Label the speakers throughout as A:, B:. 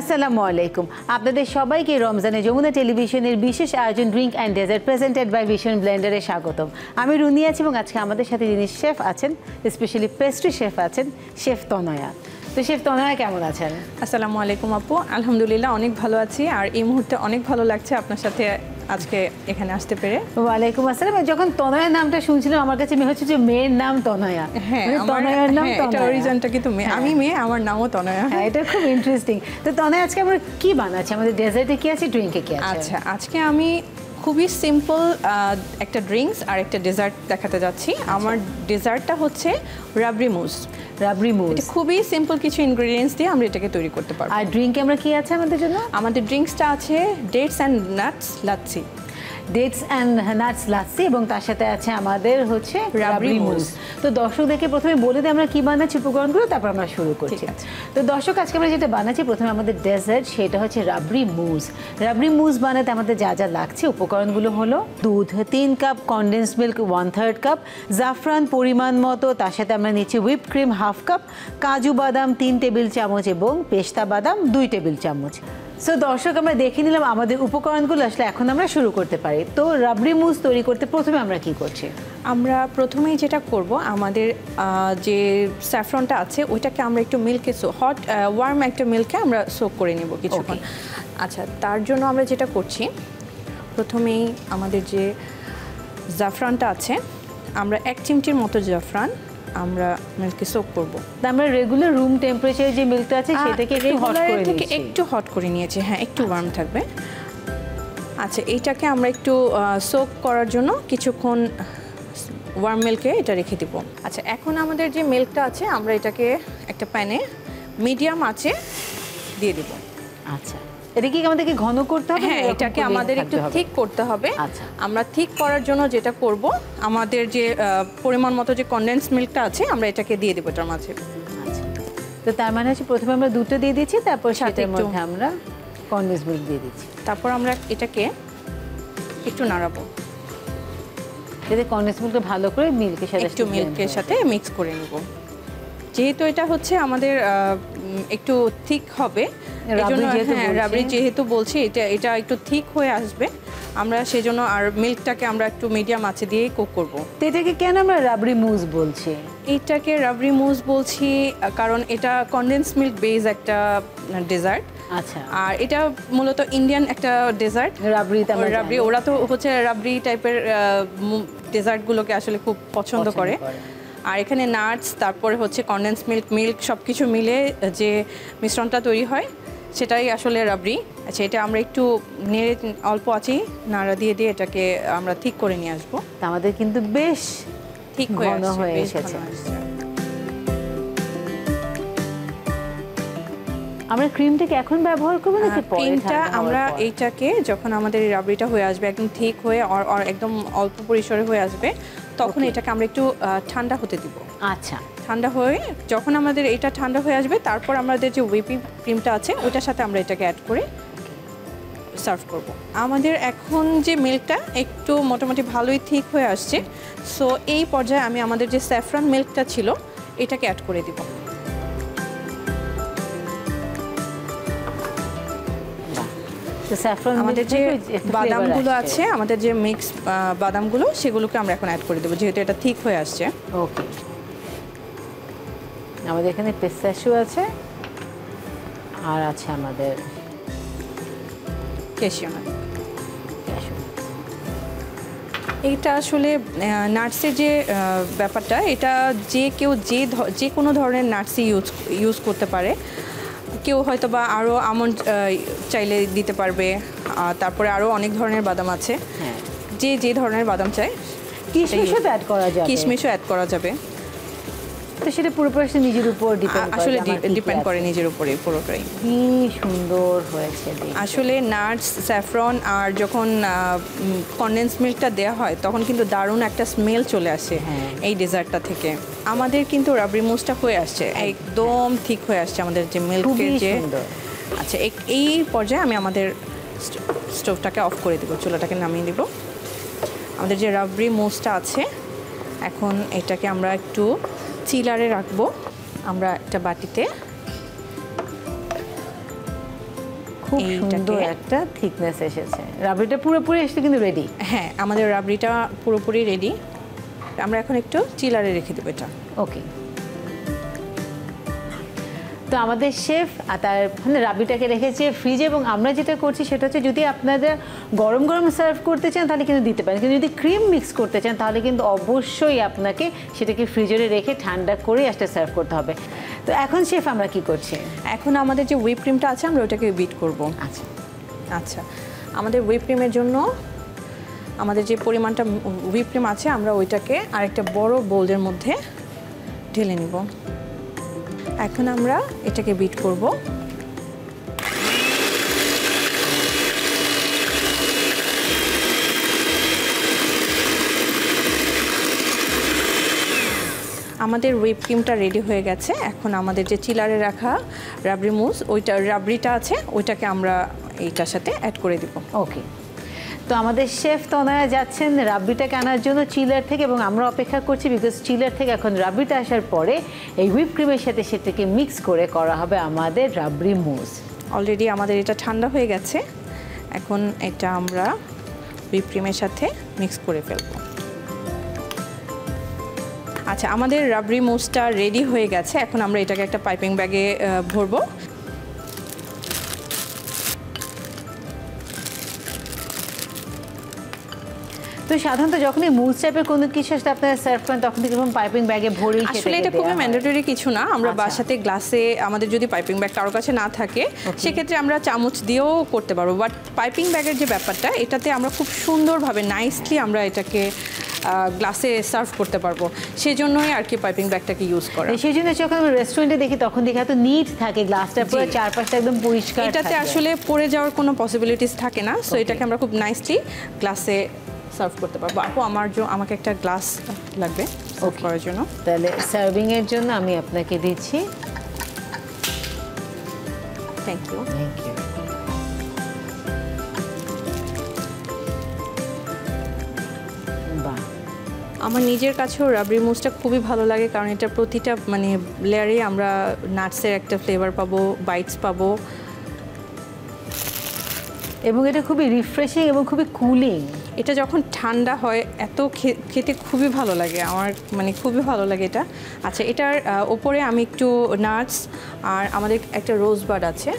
A: আসসালামু আলাইকুম আপনাদের সবাইকে রমজানে যমুনা টেলিভিশনের বিশেষ আয়োজন drink and dessert presented by vision ব্লেন্ডারে স্বাগতম। আমি রুনি আছি এবং আজকে আমাদের সাথে যিনি শেফ আছেন, স্পেশালি পেস্ট্রি শেফ আছেন, শেফ তনয়া। তো শেফ তনয়া কেমন আছেন?
B: আসসালামু আলাইকুম আপু, আলহামদুলিল্লাহ অনেক ভালো আছি। আর এই মুহূর্তে অনেক ভালো লাগছে আপনার সাথে আজকে এখানে আসতে পেরে।
A: ওয়ালাইকুম আসসালাম। যখন তনয়ার নামটা শুনছিলাম আমার কাছে মনে হচ্ছে যে মেয়ের নাম তনয়া।
B: হ্যাঁ,
A: তনয়ার নাম তনয়া।
B: এটা অরিজিনটা কিন্তু মেয়ে, আমি মেয়ে, আমার নামও তনয়া।
A: হ্যাঁ, এটা খুব ইন্টারেস্টিং। তো তনয়া আজকে আমরা কি বানাচ্ছি? আমাদের ডেজার্টে কি আছে, ড্রিঙ্কে কি আছে?
B: আচ্ছা, আজকে আমি খুবই সিম্পল একটা ড্রিঙ্কস আর একটা ডেজার্ট দেখাতে যাচ্ছি। আমার ডেজার্টটা হচ্ছে রাবড়ি মুজ।
A: রাবড়ি মুজ,
B: এটা খুবই সিম্পল কিছু ইনগ্রেডিয়েন্টস দিয়ে আমরা এটাকে তৈরি করতে পারবো।
A: আর ড্রিঙ্কে আমরা কি আছে আমাদের জন্য?
B: আমাদের ড্রিঙ্কসটা আছে dates and nuts lassi.
A: Dates and nuts lassi এবং তার সাথে আছে আমাদের হচ্ছে রাবড়ি মুজ। তো দর্শকদেরকে প্রথমে বলে দিই আমরা কি বানাচ্ছি উপকরণগুলো, তারপর আমরা শুরু করছি। তো দর্শক, আজকে আমরা যেটা বানাচ্ছি প্রথমে আমাদের ডেজার্ট, সেটা হচ্ছে রাবড়ি মুজ। রাবড়ি মুজ বানাতে আমাদের যা যা লাগছে উপকরণগুলো হলো দুধ 3 কাপ, কনডেন্স মিল্ক 1/3 কাপ, জাফরান পরিমাণ মতো, তার সাথে আমরা নিচ্ছি হুইপ ক্রিম 1/2 কাপ, কাজু বাদাম 3 টেবিল চামচ এবং পেস্তা বাদাম 2 টেবিল চামচ। সো দর্শক, আমরা দেখে নিলাম আমাদের উপকরণগুলো, আসলে এখন আমরা শুরু করতে পারি। তো রাবড়ি মুজ তৈরি করতে প্রথমে আমরা কি করছি?
B: আমরা প্রথমেই যেটা করব, আমাদের যে স্যাফরনটা আছে ওইটাকে আমরা একটু মিল্কে হট ওয়ার্ম একটা মিল্কে আমরা সোক করে নেব কিছুক্ষণ। আচ্ছা, তার জন্য আমরা যেটা করছি, প্রথমেই আমাদের যে জাফরানটা আছে, আমরা 1 চিমটির মতো জাফরান আমরা মিল্কে সোক করব।
A: আমরা রেগুলার রুম টেম্পারেচারে যে মিল্কটা আছে সেটাকে একটু হট করে নিয়েছি।
B: একটু হট করে নিয়েছি, হ্যাঁ, একটু ওয়ার্ম থাকবে। আচ্ছা, এইটাকে আমরা একটু সোক করার জন্য কিছুক্ষণ ওয়ার্ম মিল্কে এটা রেখে দিব। আচ্ছা, এখন আমাদের যে মিল্কটা আছে আমরা এটাকে একটা প্যানে মিডিয়াম আঁচে দিয়ে দিব।
A: আচ্ছা, এটা কি আমাদেরকে ঘন করতে হবে?
B: হ্যাঁ, এটাকে আমাদের একটু ঠিক করতে হবে।
A: আচ্ছা,
B: আমরা ঠিক করার জন্য যেটা করব, আমাদের যে পরিমাণ মতো যে কনডেন্স মিল্কটা আছে আমরা এটাকে দিয়ে দেবো এটার মাঝে।
A: আচ্ছা, তো তার মানে হচ্ছে প্রথমে আমরা দুধটা দিয়ে দিচ্ছি, তারপর সাথের মধ্যে আমরা কনডেন্স মিল্ক দিয়ে দিচ্ছি।
B: তারপর আমরা এটাকে একটু নাড়াবো,
A: যাতে কনডেন্স মিল্কটা ভালো করে মিল্কের সাথে
B: মিক্স করে নেব। যেহেতু এটা হচ্ছে আমাদের একটু থিক হবে, রাবড়ি যেহেতু বলছি এটা একটু থিক হয়ে আসবে, আমরা সেজন্য আর মিল্কটাকে আমরা একটু মিডিয়াম আঁচে দিয়ে কুক করব।
A: তো এটাকে কেন আমরা রাবড়ি মুজ বলছি?
B: এটাকে রাবড়ি মুজ বলছি কারণ এটা কনডেন্স মিল্ক বেস একটা ডেজার্ট।
A: আচ্ছা,
B: আর এটা মূলত ইন্ডিয়ান একটা ডেজার্ট। রাবড়ি ওরা তো হচ্ছে রাবড়ি টাইপের ডেজার্টগুলোকে আসলে খুব পছন্দ করে। আর এখানে নাটস, তারপরে হচ্ছে কনডেন্স মিল্ক সব কিছু মিলে যে মিশ্রণটা তৈরি হয় সেটাই আসলে রাবড়ি। আচ্ছা, এটা আমরা একটু নেড়ে অল্প আঁচেই নাড়া দিয়ে দিয়ে এটাকে আমরা ঠিক করে নিয়ে আসবো।
A: আমাদের কিন্তু বেশ
B: ঠিক হয়ে এসেছে।
A: আমরা ক্রিমটাকে এখন ব্যবহার করব নাকি পরে?
B: ক্রিমটা আমরা এইটাকে যখন আমাদের রাবড়িটা হয়ে আসবে একদম ঠিক হয়ে আর একদম অল্প পরিসরে হয়ে আসবে, তখন এটাকে আমরা একটু ঠান্ডা হতে দিব।
A: আচ্ছা,
B: ঠান্ডা হয়ে যখন আমাদের এটা ঠান্ডা হয়ে আসবে, তারপর আমাদের যে হুইপিং ক্রিমটা আছে ওইটার সাথে আমরা এটাকে অ্যাড করে সার্ভ করব। আমাদের এখন যে মিল্কটা একটু মোটামুটি ভালোই ঠিক হয়ে আসছে। সো এই পর্যায়ে আমি আমাদের যে স্যাফরান মিল্কটা ছিল এটাকে অ্যাড করে দিব। আমাদের যে বাদামগুলো আছে, আমাদের যে মিক্স বাদামগুলো, সেগুলোকে আমরা এখন অ্যাড করে দেবো যেহেতু এটা ঠিক হয়ে আসছে।
A: ওকে, আমাদের এখানে পিস্তাশিও আছে আর আছে আমাদের
B: ক্যাশিউ নাট। এইটা আসলে নাটসের যে ব্যাপারটা, এটা কেউ যে কোনো ধরনের নাটসই ইউজ করতে পারে। কেউ হয়তো বা আরও আমন্ড চাইলে দিতে পারবে, তারপরে আরও অনেক ধরনের বাদাম আছে, যে ধরনের বাদাম চায়।
A: কিশমিশও অ্যাড করা যাবে। তো সেটা পুরোপুরি নিজের উপর
B: ডিপেন্ড করে নিজের উপরে পুরোটাই।
A: কি সুন্দর হয়েছে
B: আসলে নাটস, স্যাফরন আর যখন কনডেন্স মিল্কটা দেওয়া হয় তখন কিন্তু দারুণ একটা স্মেল চলে আসে এই ডেজার্টটা থেকে। আমাদের কিন্তু রাবড়ি মুজটা হয়ে আসছে, একদম ঠিক হয়ে আসছে আমাদের যে মিল্কের যে। আচ্ছা, এই পর্যায়ে আমি আমাদের স্টোভটাকে অফ করে দেবো, চুলাটাকে নামিয়ে দেব। আমাদের যে রাবড়ি মুজটা আছে, এখন এটাকে আমরা একটু চিলারে রাখবো। আমরা একটা বাটিতে
A: খুব সুন্দর একটা থিকনেস এসেছে। রাবড়িটা পুরোপুরি এসে কিন্তু রেডি।
B: হ্যাঁ, আমাদের রাবড়িটা পুরোপুরি রেডি। আমরা এখন একটু চিলারে রেখে দেবো এটা।
A: ওকে, তো আমাদের শেফ তার রাবড়িটাকে রেখেছে ফ্রিজে, এবং আমরা যেটা করছি সেটা হচ্ছে যদি আপনাদের গরম গরম সার্ভ করতে চান তাহলে কিন্তু দিতে পারেন, কিন্তু যদি ক্রিম মিক্স করতে চান তাহলে কিন্তু অবশ্যই আপনাকে সেটাকে ফ্রিজে রেখে ঠান্ডা করে আসতে সার্ভ করতে হবে। তো এখন শেফ আমরা কি করছি?
B: এখন আমাদের যে হুইপ ক্রিমটা আছে আমরা ওটাকে বিট করব।
A: আচ্ছা
B: আচ্ছা, আমাদের হুইপ ক্রিমের জন্য আমাদের যে পরিমাণটা হুইপ ক্রিম আছে আমরা ওইটাকে আরেকটা বড় বোলের মধ্যে ঢেলে নিব। এখন আমরা এটাকে বিট করব। আমাদের হুইপ ক্রিমটা রেডি হয়ে গেছে। এখন আমাদের যে চিলারে রাখা রাবড়ি মুস, ওইটা রাবড়িটা আছে ওইটাকে আমরা এইটার সাথে অ্যাড করে দিব।
A: ওকে, তো আমাদের শেফ তো ওনারা যাচ্ছেন রাবড়িটাকে আনার জন্য চিলার থেকে, এবং আমরা অপেক্ষা করছি বিকজ চিলার থেকে এখন রাবড়িটা আসার পরে এই হুইপ ক্রিমের সাথে সেটাকে মিক্স করে করা হবে আমাদের রাবড়ি মুস।
B: অলরেডি আমাদের এটা ঠান্ডা হয়ে গেছে। এখন এটা আমরা হুইপ ক্রিমের সাথে মিক্স করে ফেলবো। আচ্ছা, আমাদের রাবড়ি মুসটা রেডি হয়ে গেছে। এখন আমরা এটাকে একটা পাইপিং ব্যাগে ভরবো।
A: তো সাধারণত যখন এই মুস টাইপের কোনো কিছু আসলে আপনারা সার্ভ করেন তখন এরকম পাইপিং ব্যাগে ভরে
B: আসলে এটা খুবই ম্যান্ডেটরি কিছু না। আমরা বাসাতে গ্লাসে আমাদের যদি পাইপিং ব্যাগ কারোর কাছে না থাকে সেক্ষেত্রে আমরা চামচ দিয়েও করতে পারবো, বাট পাইপিং ব্যাগের যে ব্যাপারটা এটাতে আমরা খুব সুন্দরভাবে নাইসলি আমরা এটাকে গ্লাসে সার্ভ করতে পারবো, সেই জন্যই আর কি পাইপিং ব্যাগটাকে ইউজ করা।
A: সেই জন্য যখন আমি রেস্টুরেন্টে দেখি তখন দেখি এত নিট থাকে, গ্লাসটা পুরো চারপাশটা একদম পরিষ্কার,
B: এটাতে আসলে পড়ে যাওয়ার কোনো পসিবিলিটিস থাকে না। সো এটাকে আমরা খুব নাইসলি গ্লাসে সার্ভ করতে পারবো। আপু আমাকে একটা গ্লাস লাগবে সার্ভ করার জন্য।
A: তাহলে সার্ভিং এর জন্য আমি আপনাকে দিচ্ছি।
B: Thank you.
A: Thank you. বাহ,
B: আমার নিজের কাছেও রাবড়ি মুসটা খুবই ভালো লাগে, কারণ এটা প্রতিটা মানে লেয়ারে আমরা নাটসের একটা ফ্লেভার পাবো, বাইটস পাবো,
A: এবং এটা খুবই রিফ্রেশিং এবং খুবই কুলিং।
B: এটা যখন ঠান্ডা হয় এত খেতে খুবই ভালো লাগে আমার, মানে খুবই ভালো লাগে এটা। আচ্ছা, এটার ওপরে আমি একটু নাটস আর আমাদের একটা রোজ বাড আছে,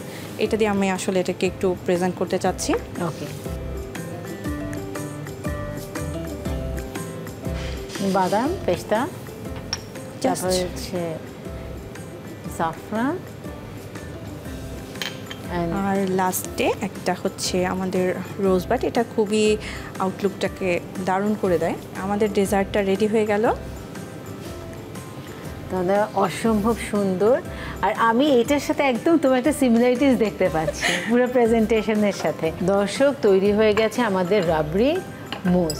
B: এটা দিয়ে আমি আসলে এটাকে একটু প্রেজেন্ট করতে চাচ্ছি।
A: ওকে, বাদাম, পেস্তা, তারপরে হচ্ছে সাফরান,
B: আর লাস্টে একটা হচ্ছে আমাদের রোজবাড। এটা খুবই আউটলুকটাকে দারুণ করে দেয়। আমাদের ডেজার্টটা রেডি হয়ে গেল।
A: তাহলে অসম্ভব সুন্দর। আর আমি এটার সাথে একদম তোমার একটা সিমিলারিটিস দেখতে পাচ্ছি পুরো প্রেজেন্টেশনের সাথে। দর্শক, তৈরি হয়ে গেছে আমাদের রাবড়ি মুস।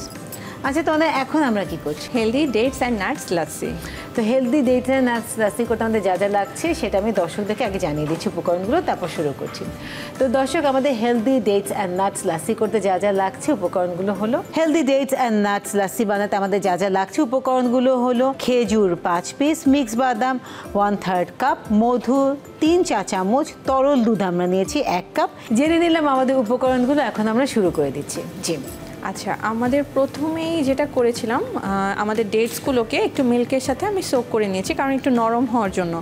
A: আচ্ছা, তাহলে এখন আমরা কি করছি?
B: Healthy dates and nuts lassi.
A: তো healthy dates and nuts lassi করতে আমাদের যা যা লাগছে সেটা আমি দর্শকদেরকে আগে জানিয়ে দিচ্ছি উপকরণগুলো, তারপর শুরু করছি। তো দর্শক, আমাদের healthy dates and nuts lassi করতে যা যা লাগছে উপকরণগুলো হলো, healthy dates and nuts lassi বানাতে আমাদের যা যা লাগছে উপকরণগুলো হলো খেজুর 5 পিস, মিক্স বাদাম 1/3 কাপ, মধু 3 চা চামচ, তরল দুধ আমরা নিয়েছি 1 কাপ। জেনে নিলাম আমাদের উপকরণগুলো, এখন আমরা শুরু করে দিচ্ছি। জি,
B: আচ্ছা, আমাদের প্রথমেই যেটা করেছিলাম আমাদের ডেটসগুলোকে একটু মিল্কের সাথে আমি সোক করে নিয়েছি, কারণ একটু নরম হওয়ার জন্য।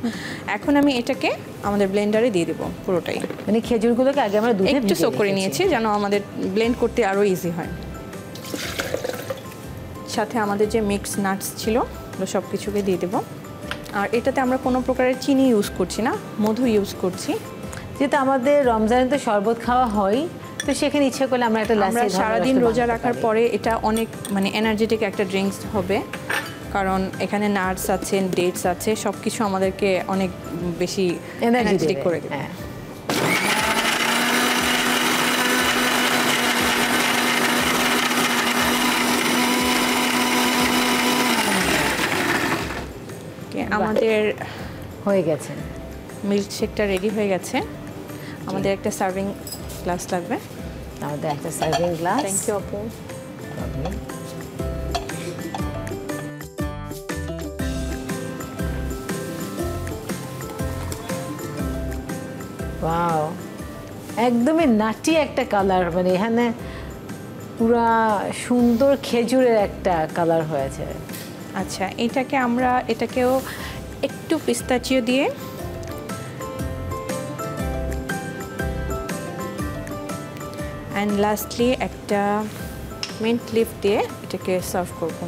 B: এখন আমি এটাকে আমাদের ব্লেন্ডারে দিয়ে দেবো পুরোটাই।
A: মানে খেজুরগুলোকে আগে আমরা দুধে
B: একটু সোক করে নিয়েছি যেন আমাদের ব্লেন্ড করতে আরও ইজি হয়। সাথে আমাদের যে মিক্স নাটস ছিল ওগুলো সব কিছুকে দিয়ে দেবো। আর এটাতে আমরা কোনো প্রকারের চিনি ইউজ করছি না, মধু ইউজ করছি।
A: যেহেতু আমাদের রমজানে তো শরবত খাওয়া হয়, তো সেখানে ইচ্ছা করলে আমরা একটা লাসি
B: সারাদিন রোজা রাখার পরে এটা অনেক মানে এনার্জেটিক একটা ড্রিঙ্কস হবে, কারণ এখানে নাটস আছে, ডেটস আছে, সব কিছু আমাদেরকে অনেক বেশি এনার্জেটিক করে দেবে। আমাদের
A: হয়ে গেছে,
B: মিল্কশেকটা রেডি হয়ে গেছে। আমাদের একটা সার্ভিং গ্লাস লাগবে।
A: আমাদের একটা সার্ভিং গ্লাস।
B: থ্যাংক ইউ আপু।
A: ওয়াও, একদমই নাটি একটা কালার, মানে এখানে পুরা সুন্দর খেজুরের একটা কালার হয়েছে।
B: আচ্ছা, এটাকেও একটু পিস্তাচিও দিয়ে অ্যান্ড লাস্টলি একটা মিন্ট লিফ দিয়ে এটাকে সার্ভ করব।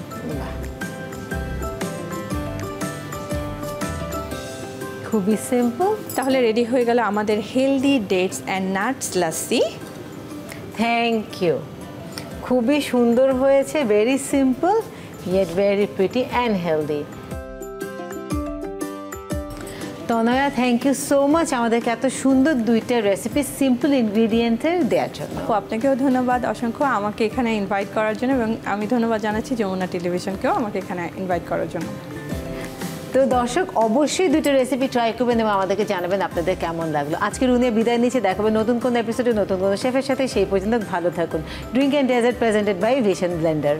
A: খুবই সিম্পল।
B: তাহলে রেডি হয়ে গেল আমাদের healthy dates and nuts lassi.
A: Thank you, খুবই সুন্দর হয়েছে, very simple yet very pretty and healthy. Tanaya, thank you so much আমাদেরকে এত সুন্দর দুইটা রেসিপি সিম্পল ইনগ্রিডিয়েন্টের দেওয়ার জন্য।
B: আপনাকেও ধন্যবাদ অসংখ্য আমাকে এখানে ইনভাইট করার জন্য, এবং আমি ধন্যবাদ জানাচ্ছি যমুনা টেলিভিশনকেও আমাকে এখানে ইনভাইট করার জন্য।
A: তো দর্শক, অবশ্যই দুটো রেসিপি ট্রাই করবেন এবং আমাদেরকে জানাবেন আপনাদের কেমন লাগলো। আজকে রুনিয়া বিদায় নিচ্ছে, দেখাবে নতুন কোনো এপিসোডে নতুন কোনো শেফের সাথে। সেই পর্যন্ত ভালো থাকুন। Drink and dessert presented by vision Blender.